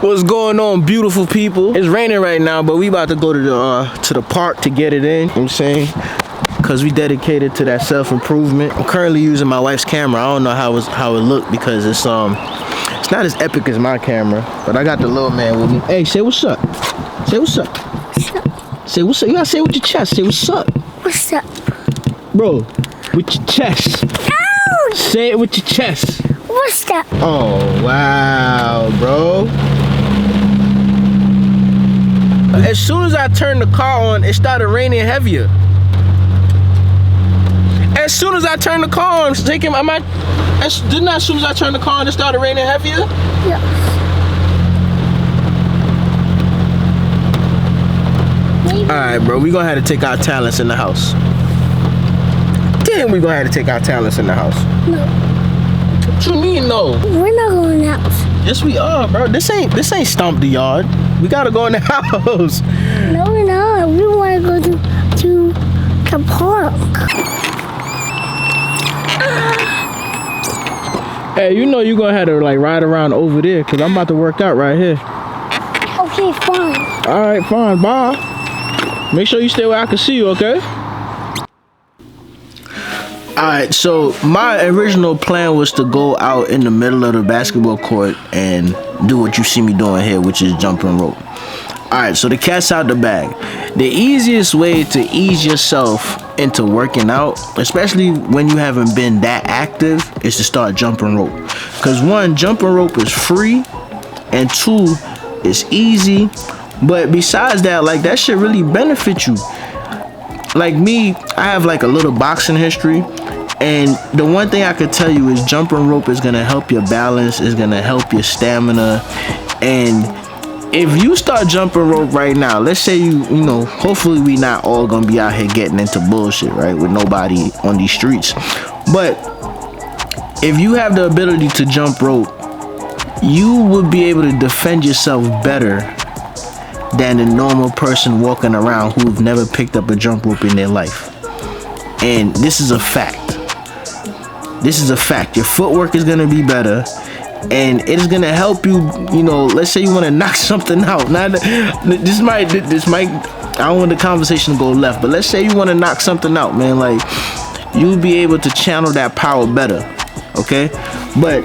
What's going on, beautiful people? It's raining right now, but we about to go to the park to get it in. You know what I'm saying? Cause we dedicated to that self-improvement. I'm currently using my wife's camera. I don't know how it looked because it's not as epic as my camera, but I got the little man with me. Hey, say what's up. Say what's up. What's up? Say what's up. You gotta say it with your chest. Say what's up. What's up? Bro, with your chest. Ouch! Say it with your chest. What's up? Oh, wow, bro. As soon as I turned the car on, it started raining heavier. As soon as I turned the car on, didn't as soon as I turned the car on, it started raining heavier? Yes. Alright, bro, we gonna have to take our talents in the house. Damn, we gonna have to take our talents in the house. No. What you mean, no? We're not going out. Yes, we are, bro. This ain't Stomp the Yard. We gotta go in the house. No, we're not. We want to go to the park. Hey, you know you gonna have to like ride around over there, cause I'm about to work out right here. Okay, fine. All right, fine. Bye. Make sure you stay where I can see you, okay? Alright, so my original plan was to go out in the middle of the basketball court and do what you see me doing here, which is jumping rope. Alright, so the cat's out the bag. The easiest way to ease yourself into working out, especially when you haven't been that active, is to start jumping rope. Because one, jumping rope is free, and two, it's easy. But besides that, like, that shit really benefit you. Like me, I have like a little boxing history, and the one thing I could tell you is jumping rope is gonna help your balance, is gonna help your stamina. And if you start jumping rope right now, let's say you know, hopefully we not all gonna be out here getting into bullshit, right, with nobody on these streets. But if you have the ability to jump rope, you would be able to defend yourself better than a normal person walking around who've never picked up a jump rope in their life. And this is a fact. This is a fact. Your footwork is gonna be better, and it is gonna help you. You know, let's say you want to knock something out. Now, this might. I don't want the conversation to go left, but let's say you want to knock something out, man. Like, you'll be able to channel that power better. Okay, but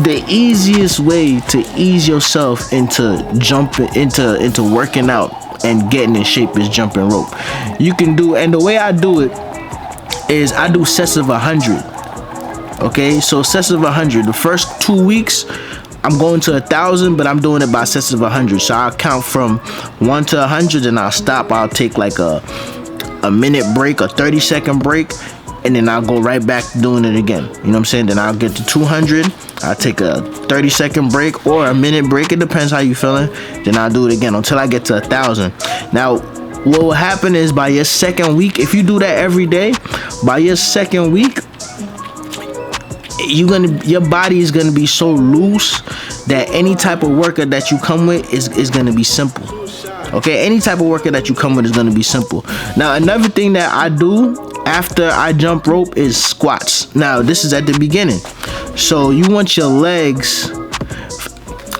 the easiest way to ease yourself into jumping, into working out and getting in shape is jumping rope. You can do, and the way I do it is I do sets of 100. Okay, so sets of 100. The first 2 weeks, I'm going to 1,000, but I'm doing it by sets of 100. So I'll count from 1 to 100, and I'll stop. I'll take like a minute break, a 30-second break, and then I'll go right back doing it again. You know what I'm saying? Then I'll get to 200. I'll take a 30-second break or a minute break. It depends how you feeling. Then I'll do it again until I get to 1,000. Now, what will happen is by your second week, if you do that every day, by your second week, your body is gonna be so loose that any type of workout that you come with is gonna be simple. Okay, any type of workout that you come with is gonna be simple. Now, another thing that I do after I jump rope is squats. Now, this is at the beginning. So you want your legs.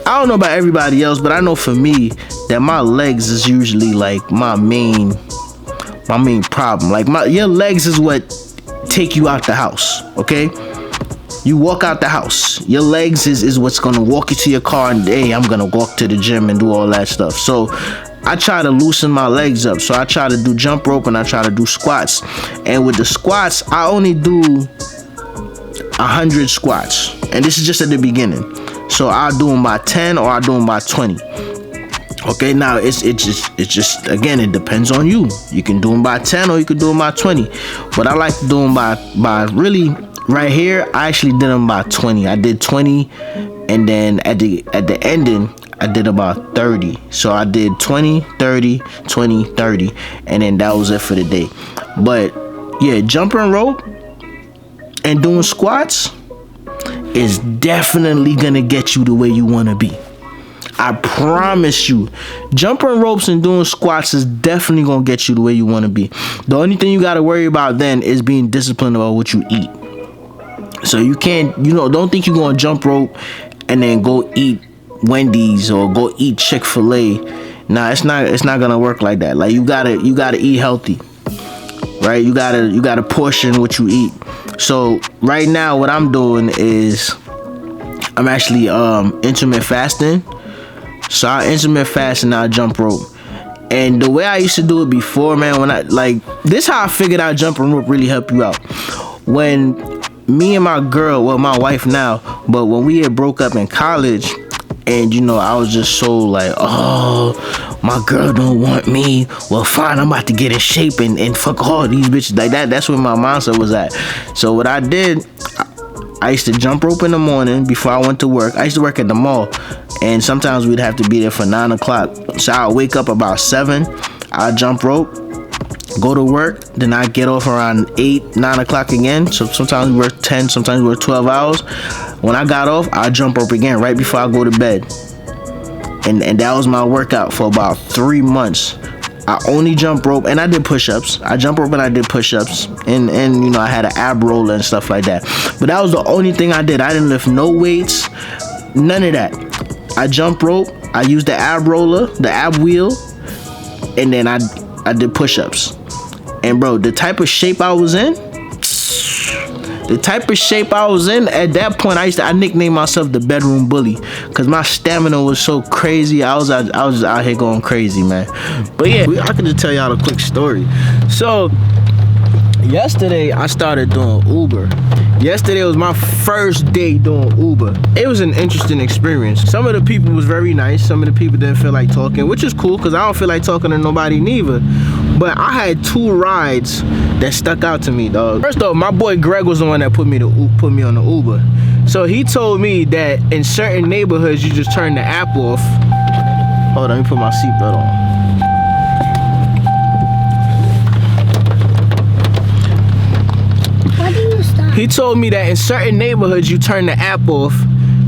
I don't know about everybody else, but I know for me that my legs is usually like my main problem. Like your legs is what take you out the house. Okay, you walk out the house. Your legs is what's gonna walk you to your car, and hey, I'm gonna walk to the gym and do all that stuff. So I try to loosen my legs up. So I try to do jump rope and I try to do squats. And with the squats, I only do 100 squats. And this is just at the beginning. So I'll do them by 10 or I'll do them by 20. Okay, now it's just again, it depends on you. You can do them by 10 or you can do them by 20. But I like to do them by really right here. I actually did them by 20. I did 20, and then at the ending, I did about 30. So I did 20, 30, 20, 30, and then that was it for the day. But yeah, jumping rope and doing squats is definitely gonna get you the way you want to be. I promise you. Jumping ropes and doing squats is definitely gonna get you the way you want to be. The only thing you got to worry about then is being disciplined about what you eat. So you can't, don't think you're gonna jump rope and then go eat Wendy's or go eat Chick-fil-A. Nah, it's not gonna work like that. Like you gotta eat healthy, right? You gotta portion what you eat. So right now, what I'm doing is I'm actually intermittent fasting. So I intermittent fast and I jump rope. And the way I used to do it before, man, when I this how I figured out jumping rope really help you out. When me and my girl, well, my wife now, but when we had broke up in college, and I was just so like, oh, my girl don't want me. Well, fine, I'm about to get in shape and fuck all these bitches like that. That's where my mindset was at. So what I did, I used to jump rope in the morning before I went to work. I used to work at the mall, and sometimes we'd have to be there for 9 o'clock. So I'll wake up about 7. I'll jump rope, go to work, then I get off around 8, 9 o'clock again. So sometimes we work 10, sometimes we work 12 hours. When I got off, I jump rope again right before I go to bed. And that was my workout for about 3 months. I only jump rope and I did push-ups. I jump rope and I did push-ups. And I had an ab roller and stuff like that. But that was the only thing I did. I didn't lift no weights, none of that. I jump rope, I used the ab roller, the ab wheel, and then I did push-ups. And bro, the type of shape I was in, at that point, I nicknamed myself the bedroom bully, because my stamina was so crazy. I was just out here going crazy, man. But yeah, I could just tell y'all a quick story. So yesterday I started doing Uber. Yesterday was my first day doing Uber. It was an interesting experience. Some of the people was very nice. Some of the people didn't feel like talking, which is cool because I don't feel like talking to nobody neither. But I had 2 rides that stuck out to me, dog. First off, my boy Greg was the one that put me on the Uber. So he told me that in certain neighborhoods you just turn the app off. Hold on, let me put my seatbelt on. He told me that in certain neighborhoods you turn the app off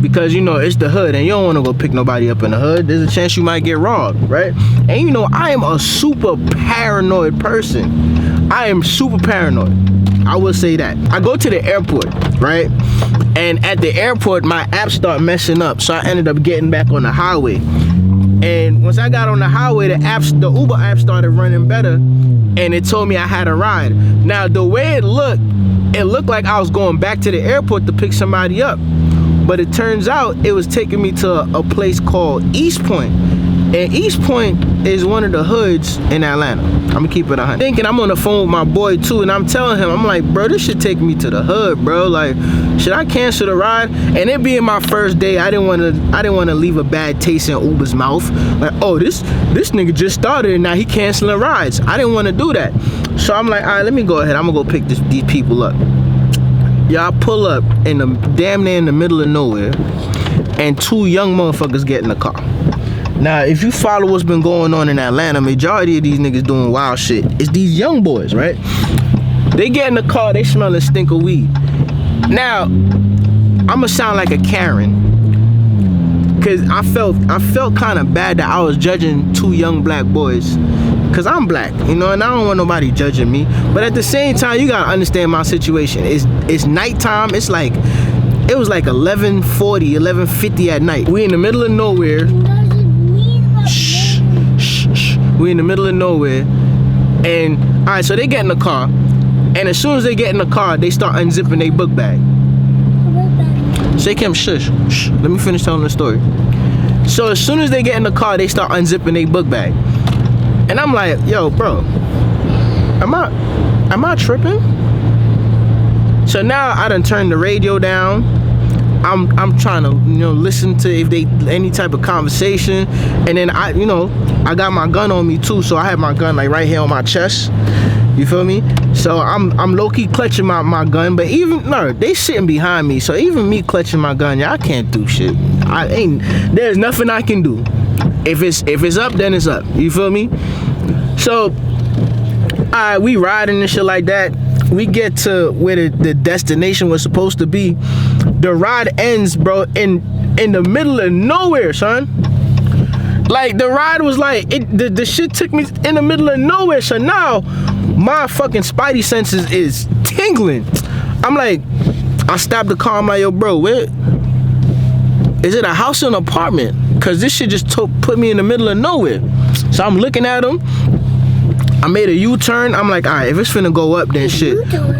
because it's the hood and you don't want to go pick nobody up in the hood. There's a chance you might get robbed, right? And I am a super paranoid person. I am super paranoid. I will say that. I go to the airport, right? And at the airport my app started messing up, so I ended up getting back on the highway. And once I got on the highway, the Uber app started running better, and it told me I had a ride. Now the way it looked like I was going back to the airport to pick somebody up, but it turns out it was taking me to a place called East Point. And East Point is one of the hoods in Atlanta. I'm gonna keep it 100. Thinking I'm on the phone with my boy too, and I'm telling him, I'm like, bro, this should take me to the hood, bro. Like, should I cancel the ride? And it being my first day, I didn't want to leave a bad taste in Uber's mouth. Like, oh, this nigga just started and now he canceling rides. I didn't want to do that. So I'm like, all right, let me go ahead. I'm gonna go pick these people up. Y'all pull up in the damn near in the middle of nowhere, and 2 young motherfuckers get in the car. Now, if you follow what's been going on in Atlanta, majority of these niggas doing wild shit. It's these young boys, right? They get in the car, they smell the stink of weed. Now, I'ma sound like a Karen, cause I felt kind of bad that I was judging 2 young black boys, cause I'm black, and I don't want nobody judging me. But at the same time, you gotta understand my situation. It's nighttime. It was like 11:40, 11:50 at night. We in the middle of nowhere. Shh. We in the middle of nowhere, and all right, so they get in the car, and as soon as they get in the car, they start unzipping their book bag. Say, Kim, shush. Let me finish telling the story. So as soon as they get in the car, they start unzipping their book bag. And I'm like, yo, bro, am I tripping? So now I done turned the radio down. I'm trying to, listen to if they any type of conversation. And then I got my gun on me too, so I have my gun like right here on my chest. You feel me? So I'm low-key clutching my gun, but they sitting behind me, so even me clutching my gun, I can't do shit. There's nothing I can do. If it's up, then it's up. You feel me? So, alright, we riding and shit like that. We get to where the destination was supposed to be. The ride ends, bro, in the middle of nowhere, son. Like, the ride was like, the shit took me in the middle of nowhere. So now, my fucking spidey senses is tingling. I'm like, I stopped the car. I'm like, yo, bro, is it a house or an apartment? Cause this shit just put me in the middle of nowhere. So I'm looking at him. I made a U-turn. I'm like, all right, if it's finna go up, then shit.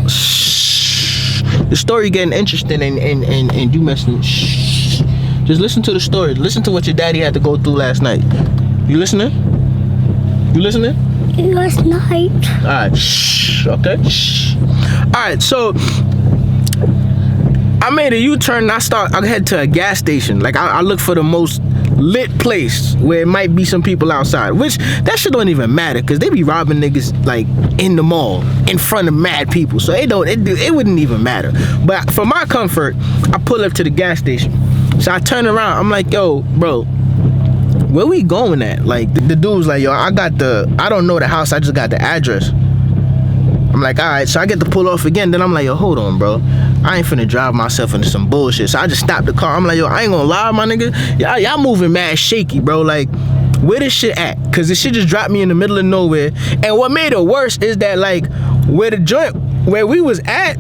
Shh. The story getting interesting and you messing. Shh. Just listen to the story. Listen to what your daddy had to go through last night. You listening? You listening? Last night. All right. Shh. Okay. Shh. All right. So I made a U-turn and I head to a gas station. Like I look for the most lit place where it might be some people outside, which that shit don't even matter because they be robbing niggas like in the mall in front of mad people, so it wouldn't even matter. But for my comfort, I pull up to the gas station. So I turn around, I'm like, yo, bro, where we going at? Like the dude was like, yo, I don't know the house, I just got the address. I'm like, all right. So I get to pull off again. Then I'm like, yo, hold on, bro. I ain't finna drive myself into some bullshit. So I just stopped the car. I'm like, yo, I ain't gonna lie, my nigga. Y'all moving mad shaky, bro. Like, where this shit at? Cause this shit just dropped me in the middle of nowhere. And what made it worse is that like where the joint where we was at,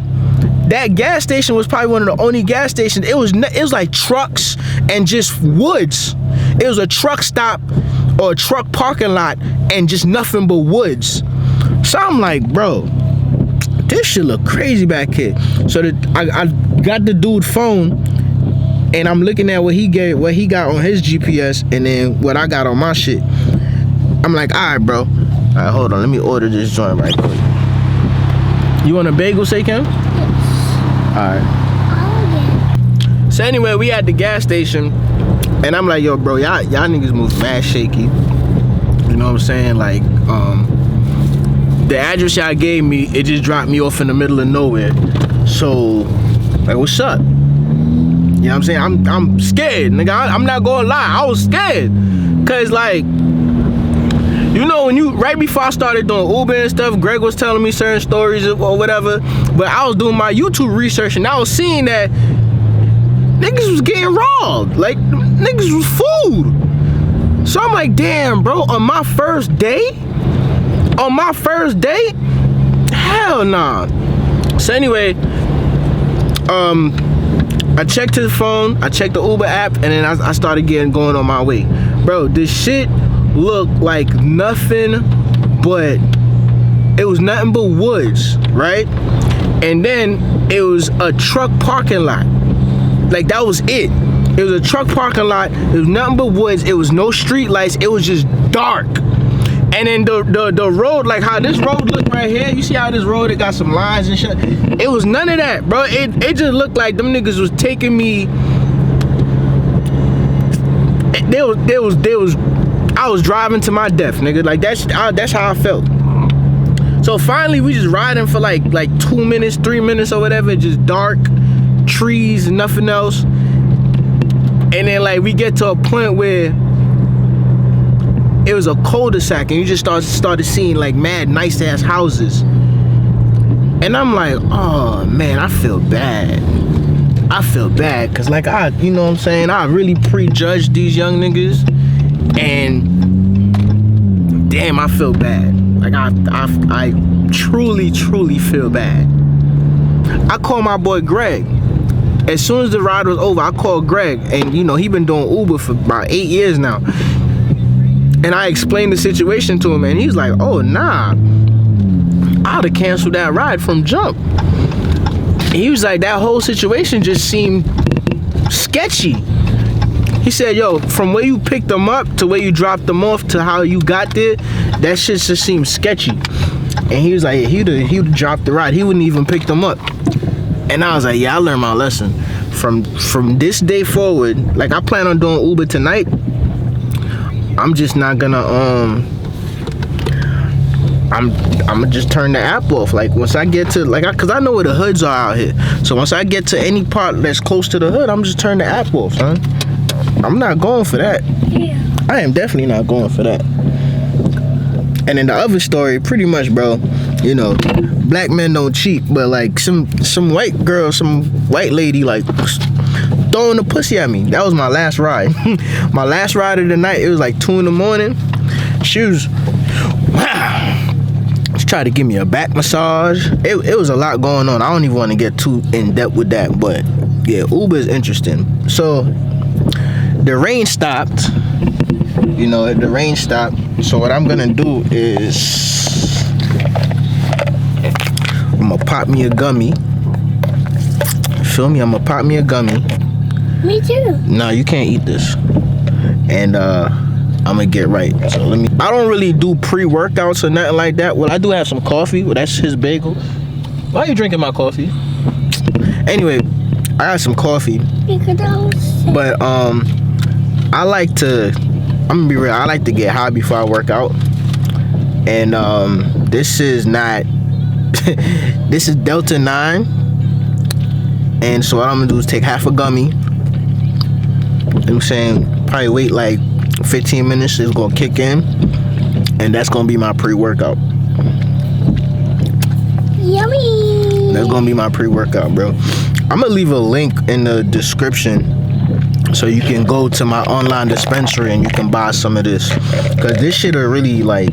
that gas station was probably one of the only gas stations. It was like trucks and just woods. It was a truck stop or a truck parking lot and just nothing but woods. So I'm like, bro, this shit look crazy back here. So I got the dude phone and I'm looking at what he got on his GPS and then what I got on my shit. I'm like, all right, bro. All right, hold on. Let me order this joint right quick. You want a bagel, Saycam? All right. So anyway, we at the gas station and I'm like, yo, bro, y'all niggas move mad shaky. You know what I'm saying? Like, the address y'all gave me, it just dropped me off in the middle of nowhere. So, like, what's up? You know what I'm saying? I'm scared, nigga. I'm not gonna lie. I was scared. Cause like, you know, right before I started doing Uber and stuff, Greg was telling me certain stories or whatever. But I was doing my YouTube research and I was seeing that niggas was getting robbed. Like, niggas was fooled. So I'm like, damn, bro, on my first day? Hell nah. So anyway, I checked his phone, I checked the Uber app, and then I started going on my way. Bro, this shit looked like nothing but, it was nothing but woods, right? And then it was a truck parking lot. Like, that was it. It was a truck parking lot, it was nothing but woods, it was no street lights, it was just dark. And then the road, like how this road look right here, you see how this road, it got some lines and shit? It was none of that, bro. It just looked like them niggas was taking me. I was driving to my death, nigga. Like that's how I felt. So finally, we just riding for like 2 minutes, 3 minutes or whatever, just dark, trees and nothing else. And then like we get to a point where it was a cul-de-sac and you just started seeing like mad nice ass houses. And I'm like, oh man, I feel bad. Cause like you know what I'm saying? I really prejudged these young niggas and damn, I feel bad. Like I truly feel bad. I called my boy Greg. As soon as the ride was over, I called Greg and you know, he been doing Uber for about 8 years now. And I explained the situation to him and he's like, oh nah, I'd have canceled that ride from jump. And he was like, that whole situation just seemed sketchy. He said, yo, from where you picked them up to where you dropped them off to how you got there, that shit just seemed sketchy. And he was like, he'd have dropped the ride, he wouldn't even pick them up. And I was like, yeah, I learned my lesson. From this day forward, like I plan on doing Uber tonight. I'm just not gonna I'm gonna just turn the app off. Like once I get to cause I know where the hoods are out here. So once I get to any part that's close to the hood, I'm just turn the app off, son. I'm not going for that. Yeah. I am definitely not going for that. And in the other story, pretty much, bro, you know, black men don't cheat, but like some white girl, some white lady like throwing the pussy at me. That was my last ride. My last ride of the night, it was like 2 in the morning. She tried to give me a back massage. It was a lot going on. I don't even want to get too in depth with that, but yeah, Uber is interesting. So the rain stopped. You know, the rain stopped. So what I'm gonna do is I'm gonna pop me a gummy. Feel me? I'm gonna pop me a gummy. Me too. No, you can't eat this. And I'm gonna get right. So let me. I don't really do pre-workouts or nothing like that. Well, I do have some coffee. Well, that's his bagel. Why are you drinking my coffee? Anyway, I got some coffee. Because I was sick. But I like to. I'm gonna be real. I like to get high before I work out. And this is not. This is Delta 9. And so what I'm gonna do is take half a gummy. You know what I'm saying? Probably wait like 15 minutes. It's gonna kick in. And that's gonna be my pre-workout. Yummy. That's gonna be my pre-workout, bro. I'm gonna leave a link in the description so you can go to my online dispensary and you can buy some of this. Cause this shit are really like,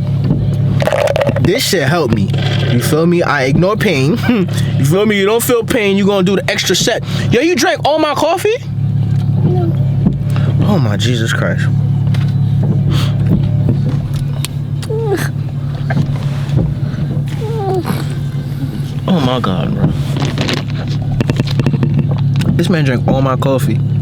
this shit help me. You feel me? I ignore pain. You feel me? You don't feel pain, you gonna do the extra set. Yo, you drank all my coffee? No. Oh my Jesus Christ. Oh my God, bro. This man drank all my coffee.